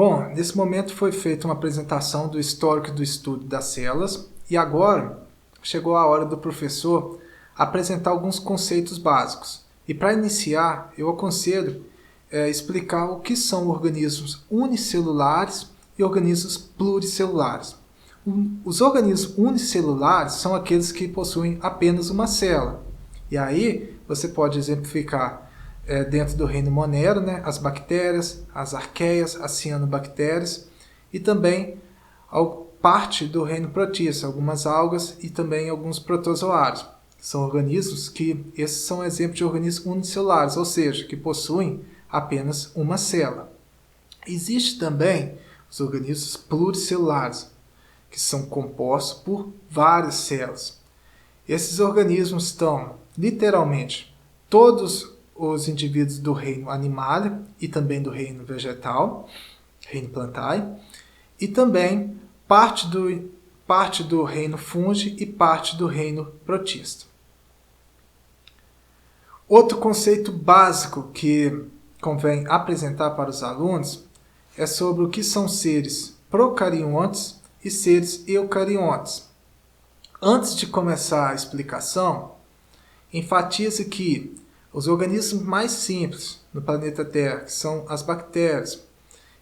Bom, nesse momento foi feita uma apresentação do histórico do estudo das células e agora chegou a hora do professor apresentar alguns conceitos básicos. E para iniciar, eu aconselho explicar o que são organismos unicelulares e organismos pluricelulares. Os organismos unicelulares são aqueles que possuem apenas uma célula. E aí você pode exemplificar dentro do reino Monero, né, as bactérias, as arqueias, as cianobactérias e também parte do reino Protisto, algumas algas e também alguns protozoários. São organismos que, esses são exemplos de organismos unicelulares, ou seja, que possuem apenas uma célula. Existe também os organismos pluricelulares, que são compostos por várias células. Esses organismos estão, literalmente, todos os indivíduos do reino animal e também do reino vegetal, reino plantae, e também parte do reino fungi e parte do reino protista. Outro conceito básico que convém apresentar para os alunos é sobre o que são seres procariontes e seres eucariontes. Antes de começar a explicação, enfatize que os organismos mais simples no planeta Terra, que são as bactérias,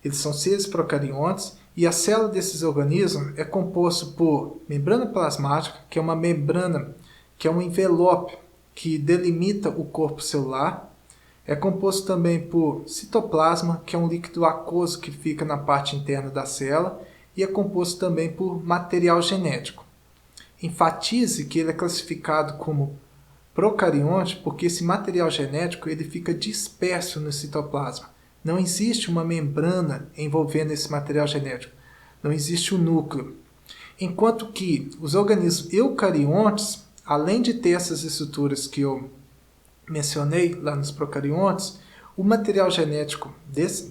eles são seres procariontes e a célula desses organismos é composta por membrana plasmática, que é uma membrana, que é um envelope que delimita o corpo celular. É composto também por citoplasma, que é um líquido aquoso que fica na parte interna da célula, e é composto também por material genético. Enfatize que ele é classificado como procarionte porque esse material genético ele fica disperso no citoplasma. Não existe uma membrana envolvendo esse material genético. Não existe um núcleo. Enquanto que os organismos eucariontes, além de ter essas estruturas que eu mencionei lá nos procariontes, o material genético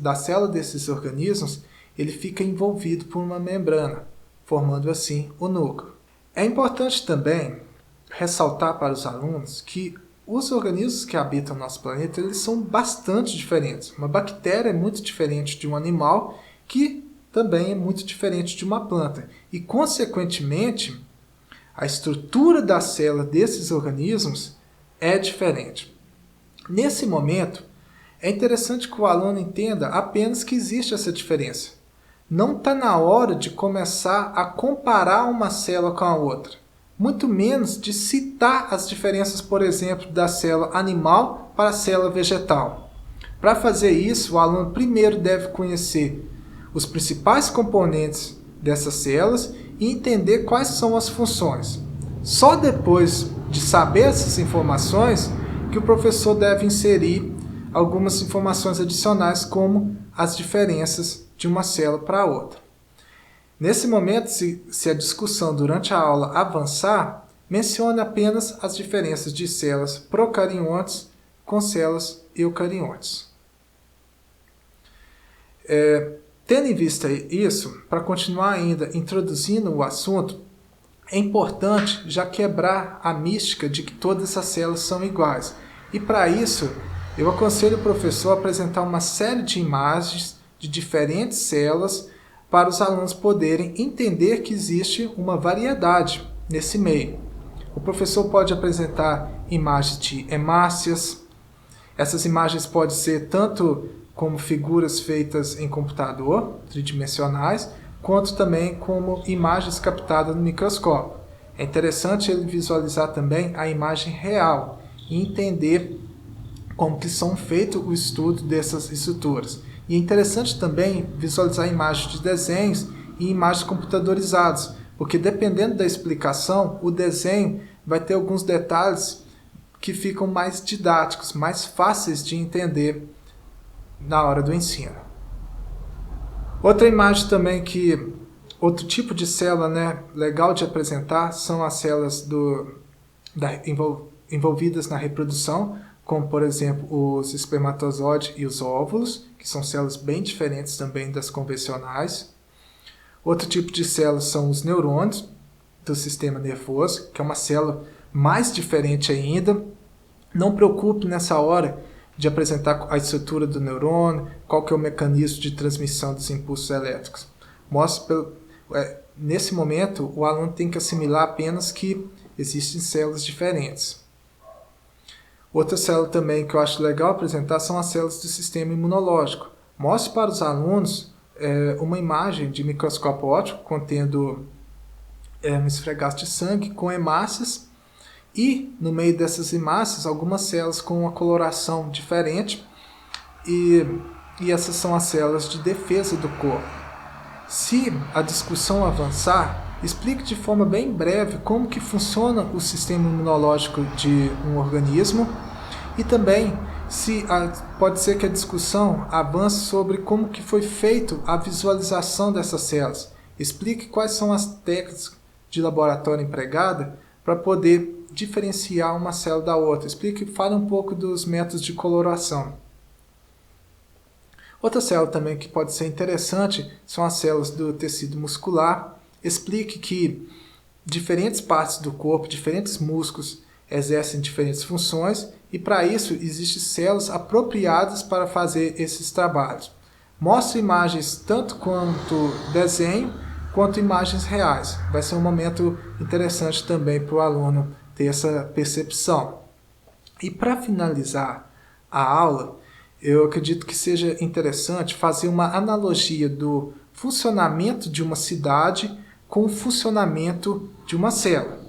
da célula desses organismos ele fica envolvido por uma membrana, formando assim o núcleo. É importante também ressaltar para os alunos que os organismos que habitam o nosso planeta eles são bastante diferentes. Uma bactéria é muito diferente de um animal, que também é muito diferente de uma planta. E, consequentemente, a estrutura da célula desses organismos é diferente. Nesse momento, é interessante que o aluno entenda apenas que existe essa diferença. Não está na hora de começar a comparar uma célula com a outra. Muito menos de citar as diferenças, por exemplo, da célula animal para a célula vegetal. Para fazer isso, o aluno primeiro deve conhecer os principais componentes dessas células e entender quais são as funções. Só depois de saber essas informações que o professor deve inserir algumas informações adicionais, como as diferenças de uma célula para a outra. Nesse momento, se a discussão durante a aula avançar, mencione apenas as diferenças de células procariontes com células eucariontes. Tendo em vista isso, para continuar ainda introduzindo o assunto, é importante já quebrar a mística de que todas as células são iguais. E para isso, eu aconselho o professor a apresentar uma série de imagens de diferentes células para os alunos poderem entender que existe uma variedade nesse meio. O professor pode apresentar imagens de hemácias. Essas imagens podem ser tanto como figuras feitas em computador, tridimensionais, quanto também como imagens captadas no microscópio. É interessante ele visualizar também a imagem real e entender como que são feitos o estudo dessas estruturas. E é interessante também visualizar imagens de desenhos e imagens computadorizadas, porque dependendo da explicação, o desenho vai ter alguns detalhes que ficam mais didáticos, mais fáceis de entender na hora do ensino. Outra imagem também outro tipo de célula legal de apresentar são as células envolvidas na reprodução, como por exemplo os espermatozoides e os óvulos, que são células bem diferentes também das convencionais. Outro tipo de células são os neurônios do sistema nervoso, que é uma célula mais diferente ainda. Não preocupe nessa hora de apresentar a estrutura do neurônio, qual que é o mecanismo de transmissão dos impulsos elétricos. Nesse momento, o aluno tem que assimilar apenas que existem células diferentes. Outra célula também que eu acho legal apresentar são as células do sistema imunológico. Mostre para os alunos uma imagem de microscópio óptico contendo um esfregaço de sangue com hemácias e, no meio dessas hemácias, algumas células com uma coloração diferente e essas são as células de defesa do corpo. Se a discussão avançar, explique de forma bem breve como que funciona o sistema imunológico de um organismo e também pode ser que a discussão avance sobre como que foi feito a visualização dessas células. Explique quais são as técnicas de laboratório empregada para poder diferenciar uma célula da outra. Fale um pouco dos métodos de coloração. Outra célula também que pode ser interessante são as células do tecido muscular. Explique que diferentes partes do corpo, diferentes músculos, exercem diferentes funções e para isso existem células apropriadas para fazer esses trabalhos. Mostre imagens tanto quanto desenho, quanto imagens reais. Vai ser um momento interessante também para o aluno ter essa percepção. E para finalizar a aula, eu acredito que seja interessante fazer uma analogia do funcionamento de uma cidade com o funcionamento de uma célula.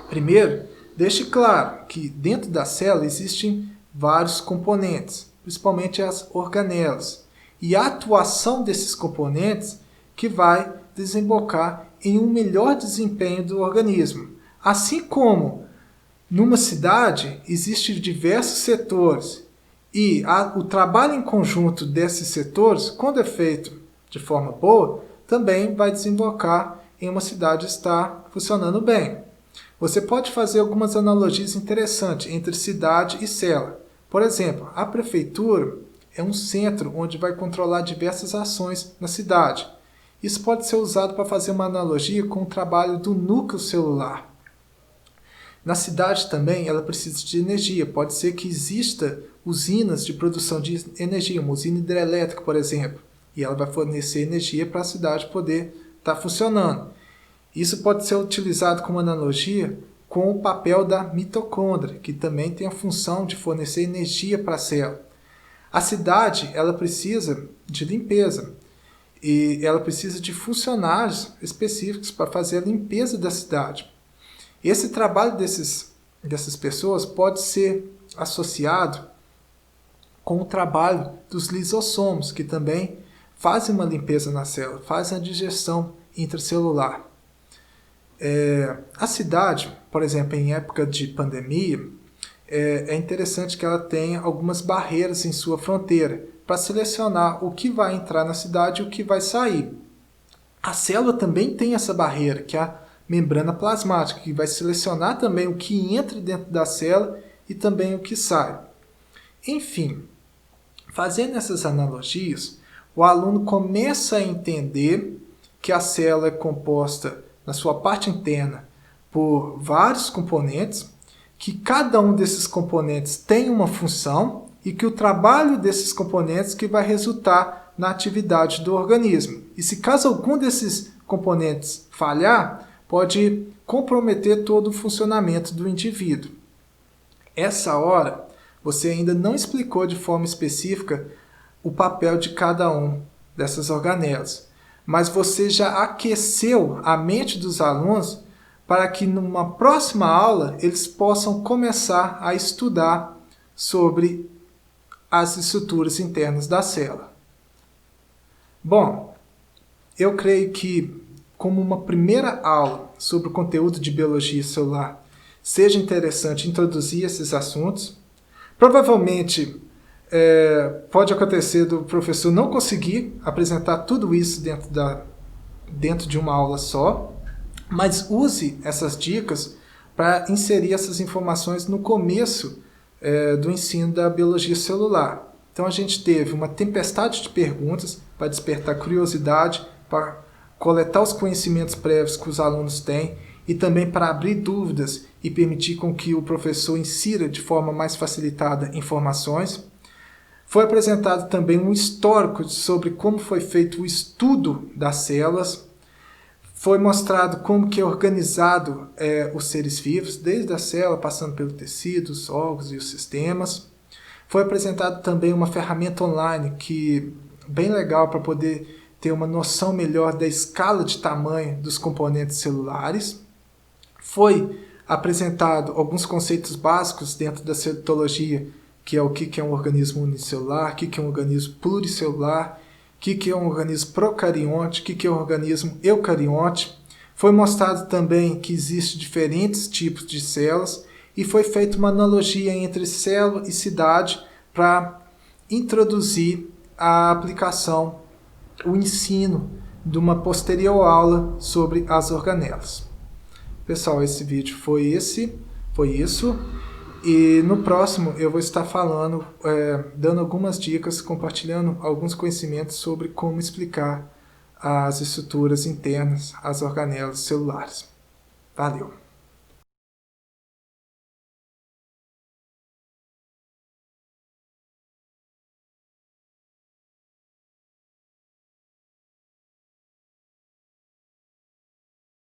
Primeiro, deixe claro que dentro da célula existem vários componentes, principalmente as organelas, e a atuação desses componentes que vai desembocar em um melhor desempenho do organismo. Assim como numa cidade existem diversos setores e o trabalho em conjunto desses setores, quando é feito de forma boa, também vai desembocar em uma cidade estar funcionando bem. Você pode fazer algumas analogias interessantes entre cidade e célula. Por exemplo, a prefeitura é um centro onde vai controlar diversas ações na cidade. Isso pode ser usado para fazer uma analogia com o trabalho do núcleo celular. Na cidade também ela precisa de energia. Pode ser que exista usinas de produção de energia, uma usina hidrelétrica, por exemplo, e ela vai fornecer energia para a cidade poder estar funcionando. Isso pode ser utilizado como analogia com o papel da mitocôndria, que também tem a função de fornecer energia para a célula. A cidade ela precisa de limpeza e ela precisa de funcionários específicos para fazer a limpeza da cidade. Esse trabalho dessas pessoas pode ser associado com o trabalho dos lisossomos, que também fazem uma limpeza na célula, fazem a digestão intracelular. A cidade, por exemplo, em época de pandemia, é interessante que ela tenha algumas barreiras em sua fronteira para selecionar o que vai entrar na cidade e o que vai sair. A célula também tem essa barreira, que é a membrana plasmática, que vai selecionar também o que entra dentro da célula e também o que sai. Enfim, fazendo essas analogias, o aluno começa a entender que a célula é composta, na sua parte interna, por vários componentes, que cada um desses componentes tem uma função e que o trabalho desses componentes que vai resultar na atividade do organismo. E se caso algum desses componentes falhar, pode comprometer todo o funcionamento do indivíduo. Essa hora, você ainda não explicou de forma específica o papel de cada um dessas organelas, mas você já aqueceu a mente dos alunos para que numa próxima aula eles possam começar a estudar sobre as estruturas internas da célula. Bom, eu creio que como uma primeira aula sobre o conteúdo de biologia celular, seja interessante introduzir esses assuntos. Provavelmente pode acontecer do professor não conseguir apresentar tudo isso dentro de uma aula só, mas use essas dicas para inserir essas informações no começo do ensino da biologia celular. Então a gente teve uma tempestade de perguntas para despertar curiosidade, para coletar os conhecimentos prévios que os alunos têm e também para abrir dúvidas e permitir com que o professor insira de forma mais facilitada informações. Foi apresentado também um histórico sobre como foi feito o estudo das células. Foi mostrado como que é organizado os seres vivos, desde a célula, passando pelo tecido, os órgãos e os sistemas. Foi apresentado também uma ferramenta online que bem legal para poder ter uma noção melhor da escala de tamanho dos componentes celulares. Foi apresentado alguns conceitos básicos dentro da citologia, que é o que é um organismo unicelular, o que é um organismo pluricelular, o que é um organismo procarionte, o que é um organismo eucarionte. Foi mostrado também que existem diferentes tipos de células e foi feita uma analogia entre célula e cidade para introduzir a aplicação, o ensino de uma posterior aula sobre as organelas. Pessoal, esse vídeo foi isso. E no próximo eu vou estar falando, dando algumas dicas, compartilhando alguns conhecimentos sobre como explicar as estruturas internas, as organelas celulares. Valeu!